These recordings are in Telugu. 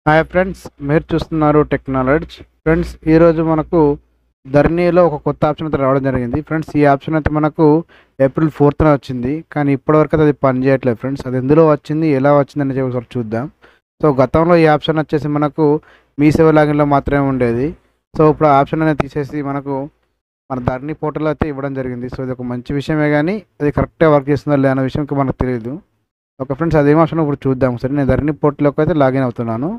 హాయ్ ఫ్రెండ్స్, మీరు చూస్తున్నారు టెక్నాలజీ. ఫ్రెండ్స్, ఈరోజు మనకు ధరణిలో ఒక కొత్త ఆప్షన్ అయితే రావడం జరిగింది. ఫ్రెండ్స్, ఈ ఆప్షన్ అయితే మనకు ఏప్రిల్ 4న వచ్చింది, కానీ ఇప్పటివరకు అయితే అది పనిచేయట్లేదు. ఫ్రెండ్స్, అది ఎందులో వచ్చింది, ఎలా వచ్చింది అనేది ఒకసారి చూద్దాం. సో గతంలో ఈ ఆప్షన్ వచ్చేసి మనకు మీ సేవ లాగిన్లో మాత్రమే ఉండేది. సో ఇప్పుడు ఆ ఆప్షన్ అనేది తీసేసి మనకు మన ధరణి పోర్టల్ అయితే ఇవ్వడం జరిగింది. సో ఇది ఒక మంచి విషయమే, కానీ అది కరెక్ట్గా వర్క్ చేస్తుందో లేదా అనే విషయం మనకు తెలియదు. ఓకే ఫ్రెండ్స్, అదేం ఆప్షన్ ఇప్పుడు చూద్దాం. సరే, నేను ధరణి పోర్టల్లోకి అయితే లాగిన్ అవుతున్నాను.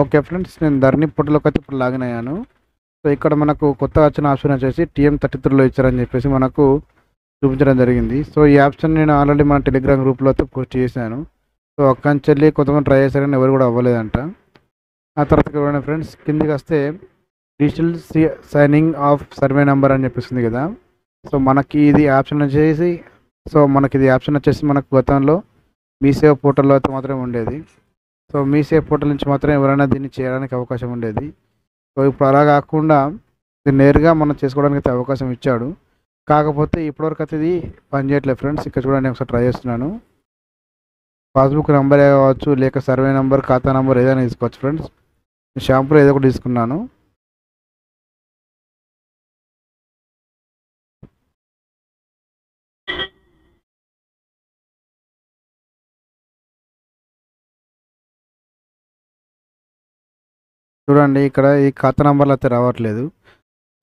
ఓకే ఫ్రెండ్స్, నేను ధరణి పోర్టల్లోకి అయితే ఇప్పుడు లాగిన్ అయ్యాను. సో ఇక్కడ మనకు కొత్త వచ్చిన ఆప్షన్ వచ్చేసి TM33లో ఇచ్చారని చెప్పేసి మనకు చూపించడం జరిగింది. సో ఈ ఆప్షన్ నేను ఆల్రెడీ మన టెలిగ్రామ్ గ్రూప్లో అయితే పోస్ట్ చేశాను. సో అక్కడి నుంచి వెళ్ళి కొంతమంది ట్రై చేశారని ఎవరు కూడా అవ్వలేదంట. ఆ తర్వాత చూడండి ఫ్రెండ్స్, కిందికి వస్తే digital signing off survey number అని చెప్పేసింది కదా. సో మనకి ఇది ఆప్షన్ వచ్చేసి మనకు గతంలో మీ సేవ పోర్టల్లో అయితే మాత్రమే ఉండేది. సో మీ సేవ్ పోర్టల్ నుంచి మాత్రం ఎవరైనా దీన్ని చేయడానికి అవకాశం ఉండేది. సో ఇప్పుడు అలా కాకుండా ఇది నేరుగా మనం చేసుకోవడానికి అయితే అవకాశం ఇచ్చాడు. కాకపోతే ఇప్పటివరకు అయితే ఇది పనిచేయట్లేదు ఫ్రెండ్స్. ఇక్కడ చూడండి, ఒకసారి ట్రై చేస్తున్నాను. పాస్బుక్ నెంబరే కావచ్చు, లేక సర్వే నెంబర్, ఖాతా నెంబర్ ఏదైనా తీసుకోవచ్చు ఫ్రెండ్స్. షాంపూలో ఏదో ఒకటి తీసుకున్నాను. చూడండి, ఇక్కడ ఈ ఖాతా నెంబర్లు అయితే రావట్లేదు.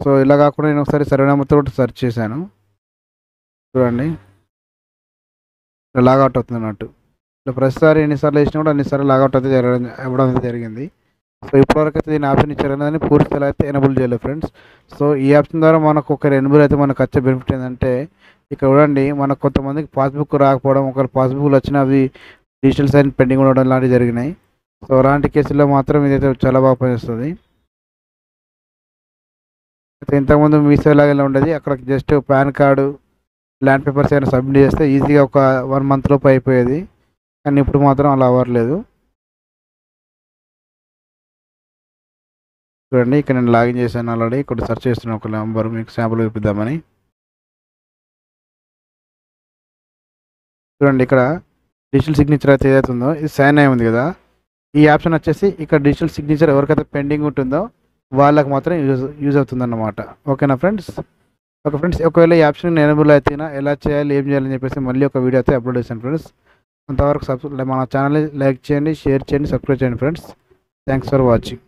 సో ఇలా కాకుండా నేను ఒకసారి సర్వే నెంబర్తో సెర్చ్ చేశాను. చూడండి, లాగౌట్ అవుతుంది అన్నట్టు. ఇలా ప్రతిసారి ఎన్నిసార్లు వేసినా కూడా అన్నిసార్లు లాగౌట్ అయితే ఇవ్వడం అయితే జరిగింది. సో ఇప్పటివరకు అయితే దీని ఆప్షన్ ఇచ్చారు కానీ పూర్తి స్థాయిలో అయితే ఎనబుల్ చేయలేదు ఫ్రెండ్స్. సో ఈ ఆప్షన్ ద్వారా మనకు ఒక ఎనబుల్ అయితే మనకు వచ్చే బెనిఫిట్ ఏంటంటే, ఇక్కడ చూడండి, మనకు కొంతమందికి పాస్బుక్ రాకపోవడం, ఒకవేళ పాస్బుక్లు వచ్చినా అవి డిజిటల్ సైన్ పెండింగ్ ఉండడం లాంటివి జరిగినాయి. సో అలాంటి కేసుల్లో మాత్రం ఇదైతే చాలా బాగా పనిచేస్తుంది. అయితే ఇంతకుముందు మీ సేవలాగా ఉండేది, అక్కడ just pan card, land papers ఏమైనా సబ్మిట్ చేస్తే ఈజీగా ఒక 1 మంత్ లోపు అయిపోయేది. కానీ ఇప్పుడు మాత్రం అలా అవ్వట్లేదు. చూడండి, ఇక్కడ నేను లాగిన్ చేశాను ఆల్రెడీ. ఇక్కడ సెర్చ్ చేస్తున్నాను ఒక నెంబర్ మీకు శాంపుల్ చూపిద్దామని. చూడండి, ఇక్కడ డిజిటల్ సిగ్నేచర్ అయితే ఏదైతే ఉందో ఇది సైన్ అయి ఉంది కదా. ఈ ఆప్షన్ వచ్చేసి ఇక్కడ డిజిటల్ సిగ్నేచర్ ఎవరికైతే పెండింగ్ ఉంటుందో వాళ్ళకి మాత్రం యూజ్ అవుతుందన్నమాట. ఓకేనా ఫ్రెండ్స్? ఓకే ఫ్రెండ్స్, ఒకవేళ ఈ ఆప్షన్ ఎనేబుల్ అయితేనా ఎలా చేయాలి, ఏం చేయాలని చెప్పేసి మళ్ళీ ఒక వీడియో అయితే అప్లోడ్ చేశాను ఫ్రెండ్స్. అంతవరకు మన ఛానల్ని లైక్ చేయండి, షేర్ చేయండి, సబ్స్క్రైబ్ చేయండి ఫ్రెండ్స్. Thanks for watching.